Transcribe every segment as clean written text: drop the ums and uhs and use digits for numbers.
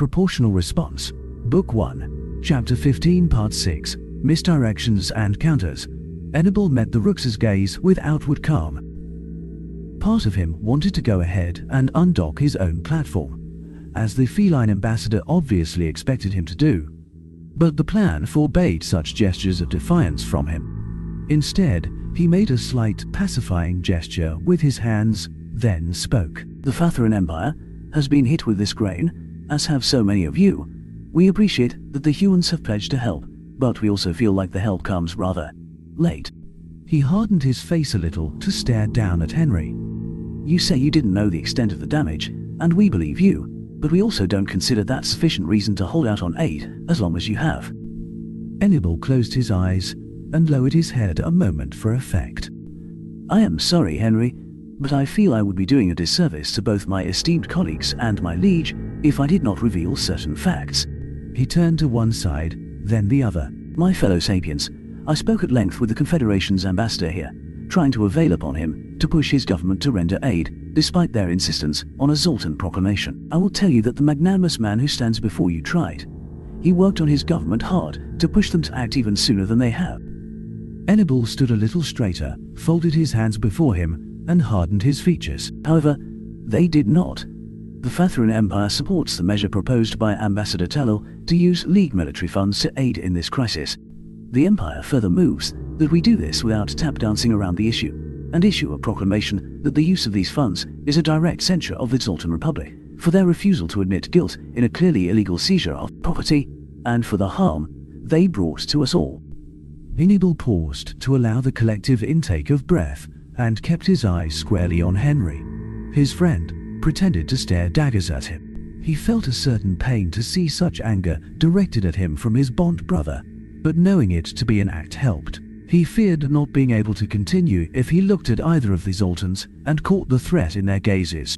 Proportional Response, Book 1, Chapter 15, Part 6, Misdirections and Counters. Hannibal met the Rooks's gaze with outward calm. Part of him wanted to go ahead and undock his own platform, as the feline ambassador obviously expected him to do, but the plan forbade such gestures of defiance from him. Instead, he made a slight pacifying gesture with his hands, then spoke. The Fearadhach Empire has been hit with this grain, as have so many of you. We appreciate that the humans have pledged to help, but we also feel like the help comes rather late. He hardened his face a little to stare down at Henry. You say you didn't know the extent of the damage, and we believe you, but we also don't consider that sufficient reason to hold out on aid as long as you have. Hannibal closed his eyes and lowered his head a moment for effect. I am sorry, Henry, but I feel I would be doing a disservice to both my esteemed colleagues and my liege if I did not reveal certain facts. He turned to one side, then the other. My fellow sapiens, I spoke at length with the Confederation's ambassador here, trying to avail upon him to push his government to render aid, despite their insistence on a Zoltan proclamation. I will tell you that the magnanimous man who stands before you tried. He worked on his government hard to push them to act even sooner than they have. Hannibal stood a little straighter, folded his hands before him, and hardened his features. However, they did not. The Fearadhach Empire supports the measure proposed by Ambassador Tellil to use League military funds to aid in this crisis. The Empire further moves that we do this without tap dancing around the issue, and issue a proclamation that the use of these funds is a direct censure of the Zoltan Republic for their refusal to admit guilt in a clearly illegal seizure of property, and for the harm they brought to us all. Hannibal paused to allow the collective intake of breath and kept his eyes squarely on Henry. His friend pretended to stare daggers at him. He felt a certain pain to see such anger directed at him from his Bond brother, but knowing it to be an act helped. He feared not being able to continue if he looked at either of the Zoltans and caught the threat in their gazes.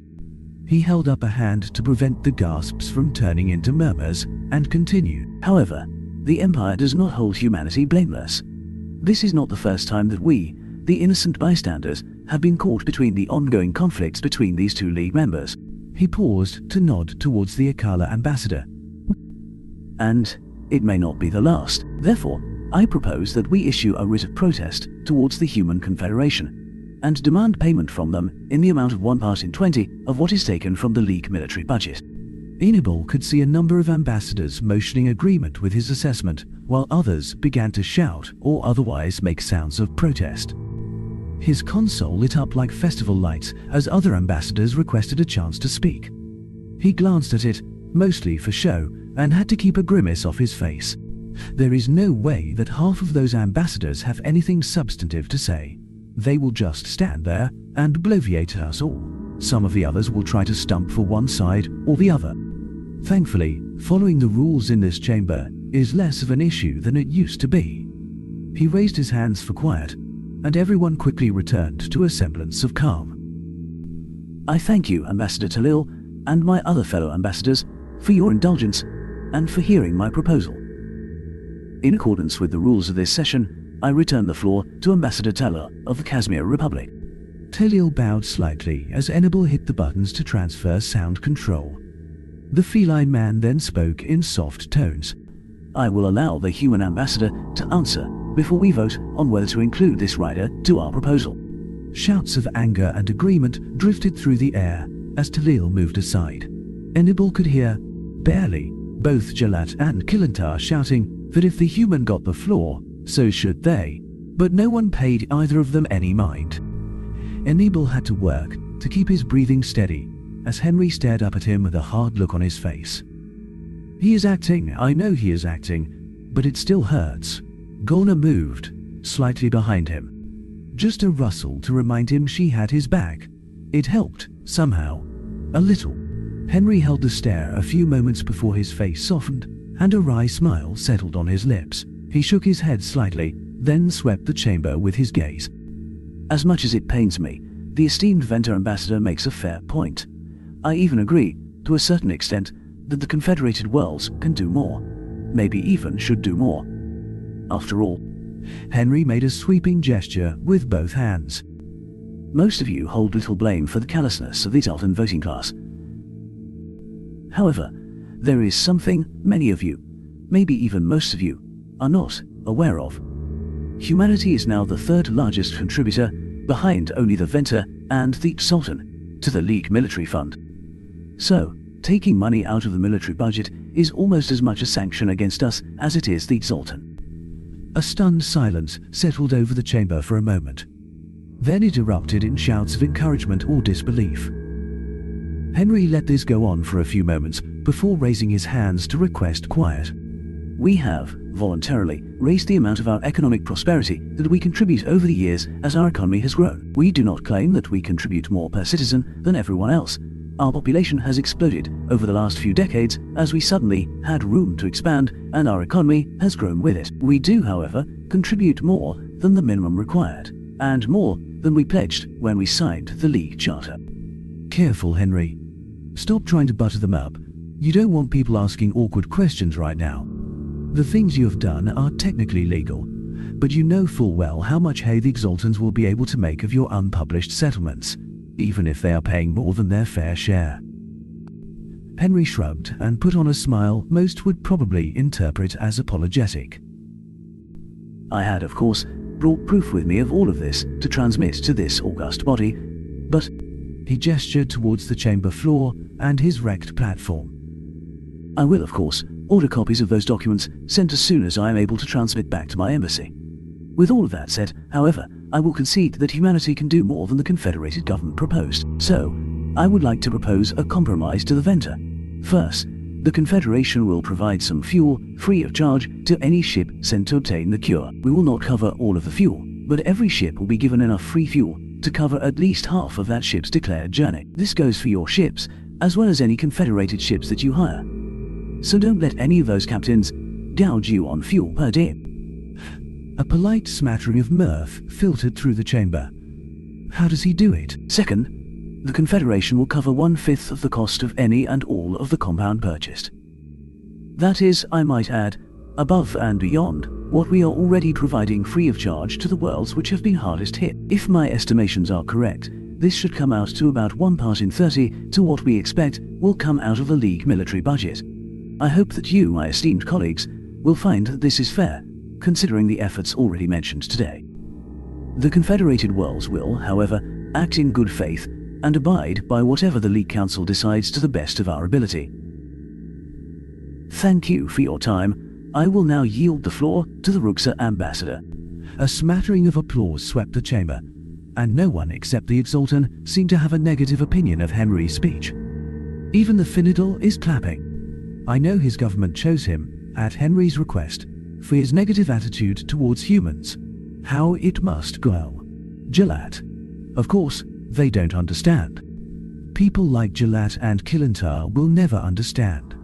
He held up a hand to prevent the gasps from turning into murmurs and continued. However, the Empire does not hold humanity blameless. This is not the first time that we, the innocent bystanders, have been caught between the ongoing conflicts between these two League members. He paused to nod towards the Akala ambassador. And it may not be the last. Therefore, I propose that we issue a writ of protest towards the Human Confederation, and demand payment from them in the amount of 1 part in 20 of what is taken from the League military budget. Hannibal could see a number of ambassadors motioning agreement with his assessment, while others began to shout or otherwise make sounds of protest. His console lit up like festival lights as other ambassadors requested a chance to speak. He glanced at it, mostly for show, and had to keep a grimace off his face. There is no way that half of those ambassadors have anything substantive to say. They will just stand there and bloviate us all. Some of the others will try to stump for one side or the other. Thankfully, following the rules in this chamber is less of an issue than it used to be. He raised his hands for quiet, and everyone quickly returned to a semblance of calm. I thank you, Ambassador Tellil, and my other fellow ambassadors, for your indulgence and for hearing my proposal. In accordance with the rules of this session, I return the floor to Ambassador Tellil of the Kashmir Republic. Tellil bowed slightly as Hannibal hit the buttons to transfer sound control. The feline man then spoke in soft tones. I will allow the human ambassador to answer before we vote on whether to include this rider to our proposal. Shouts of anger and agreement drifted through the air as Tellil moved aside. Hannibal could hear, barely, both Jalat and Kilantar shouting that if the human got the floor, so should they, but no one paid either of them any mind. Hannibal had to work to keep his breathing steady as Henry stared up at him with a hard look on his face. He is acting, I know he is acting, but it still hurts. Golna moved, slightly behind him. Just a rustle to remind him she had his back. It helped, somehow. A little. Henry held the stare a few moments before his face softened, and a wry smile settled on his lips. He shook his head slightly, then swept the chamber with his gaze. As much as it pains me, the esteemed Venter ambassador makes a fair point. I even agree, to a certain extent, that the Confederated Worlds can do more. Maybe even should do more. After all, Henry made a sweeping gesture with both hands. Most of you hold little blame for the callousness of the Zoltan voting class. However, there is something many of you, maybe even most of you, are not aware of. Humanity is now the third largest contributor, behind only the Venter and the Sultan, to the League Military Fund. So, taking money out of the military budget is almost as much a sanction against us as it is the Sultan. A stunned silence settled over the chamber for a moment. Then it erupted in shouts of encouragement or disbelief. Henry let this go on for a few moments before raising his hands to request quiet. We have, voluntarily, raised the amount of our economic prosperity that we contribute over the years as our economy has grown. We do not claim that we contribute more per citizen than everyone else. Our population has exploded over the last few decades as we suddenly had room to expand, and our economy has grown with it. We do, however, contribute more than the minimum required, and more than we pledged when we signed the League Charter. Careful, Henry. Stop trying to butter them up. You don't want people asking awkward questions right now. The things you have done are technically legal, but you know full well how much hay the Exaltans will be able to make of your unpublished settlements, even if they are paying more than their fair share. Henry shrugged and put on a smile most would probably interpret as apologetic. I had, of course, brought proof with me of all of this to transmit to this august body, but he gestured towards the chamber floor and his wrecked platform. I will, of course, order copies of those documents sent as soon as I am able to transmit back to my embassy. With all of that said, however, I will concede that humanity can do more than the Confederated government proposed. So, I would like to propose a compromise to the Venter. First, the Confederation will provide some fuel, free of charge, to any ship sent to obtain the cure. We will not cover all of the fuel, but every ship will be given enough free fuel to cover at least half of that ship's declared journey. This goes for your ships, as well as any Confederated ships that you hire. So don't let any of those captains gouge you on fuel per day. A polite smattering of mirth filtered through the chamber. How does he do it? Second, the Confederation will cover 1/5 of the cost of any and all of the compound purchased. That is, I might add, above and beyond what we are already providing free of charge to the worlds which have been hardest hit. If my estimations are correct, this should come out to about 1 part in 30 to what we expect will come out of the League military budget. I hope that you, my esteemed colleagues, will find that this is fair, considering the efforts already mentioned today. The Confederated Worlds will, however, act in good faith and abide by whatever the League Council decides to the best of our ability. Thank you for your time. I will now yield the floor to the Ruxa ambassador. A smattering of applause swept the chamber, and no one except the Exaltan seemed to have a negative opinion of Henry's speech. Even the Finidal is clapping. I know his government chose him, at Henry's request, for his negative attitude towards humans. How it must go. Jalat. Of course, they don't understand. People like Jalat and Kilintar will never understand.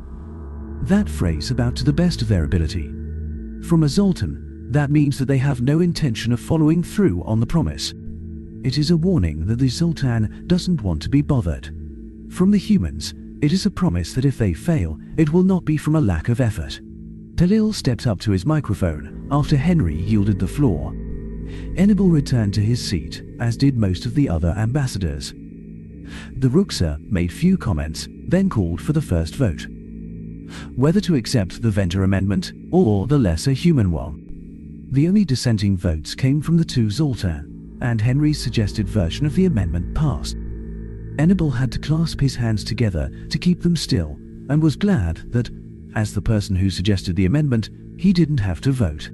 That phrase about to the best of their ability. From a Zoltan, that means that they have no intention of following through on the promise. It is a warning that the Sultan doesn't want to be bothered. From the humans, it is a promise that if they fail, it will not be from a lack of effort. Talil stepped up to his microphone after Henry yielded the floor. Enibal returned to his seat, as did most of the other ambassadors. The Ruxa made few comments, then called for the first vote. Whether to accept the Venter amendment or the lesser human one. The only dissenting votes came from the two Zoltan, and Henry's suggested version of the amendment passed. Enibal had to clasp his hands together to keep them still, and was glad that, as the person who suggested the amendment, he didn't have to vote.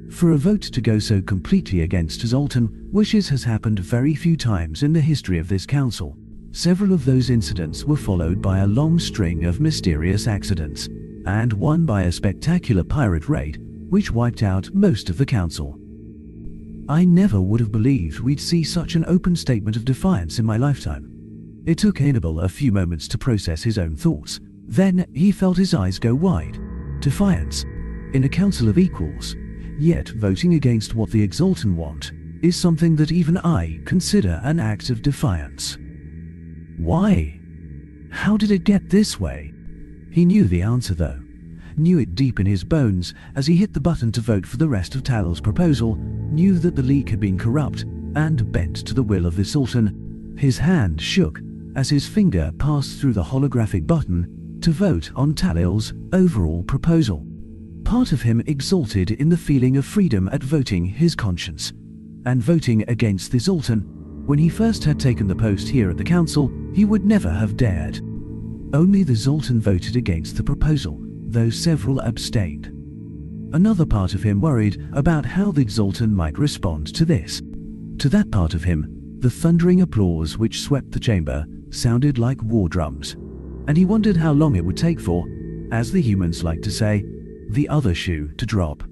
For a vote to go so completely against Zoltan wishes has happened very few times in the history of this council. Several of those incidents were followed by a long string of mysterious accidents, and one by a spectacular pirate raid which wiped out most of the council. I never would have believed we'd see such an open statement of defiance in my lifetime. It took Hannibal a few moments to process his own thoughts. Then he felt his eyes go wide. Defiance. In a council of equals. Yet voting against what the Exaltan want is something that even I consider an act of defiance. Why? How did it get this way? He knew the answer though. Knew it deep in his bones as he hit the button to vote for the rest of Talil's proposal, knew that the League had been corrupt and bent to the will of the Sultan. His hand shook as his finger passed through the holographic button to vote on Talil's overall proposal. Part of him exulted in the feeling of freedom at voting his conscience, and voting against the Zoltan. When he first had taken the post here at the council, he would never have dared. Only the Zoltan voted against the proposal, though several abstained. Another part of him worried about how the Zoltan might respond to this. To that part of him, the thundering applause which swept the chamber sounded like war drums, and he wondered how long it would take for, as the humans like to say, the other shoe to drop.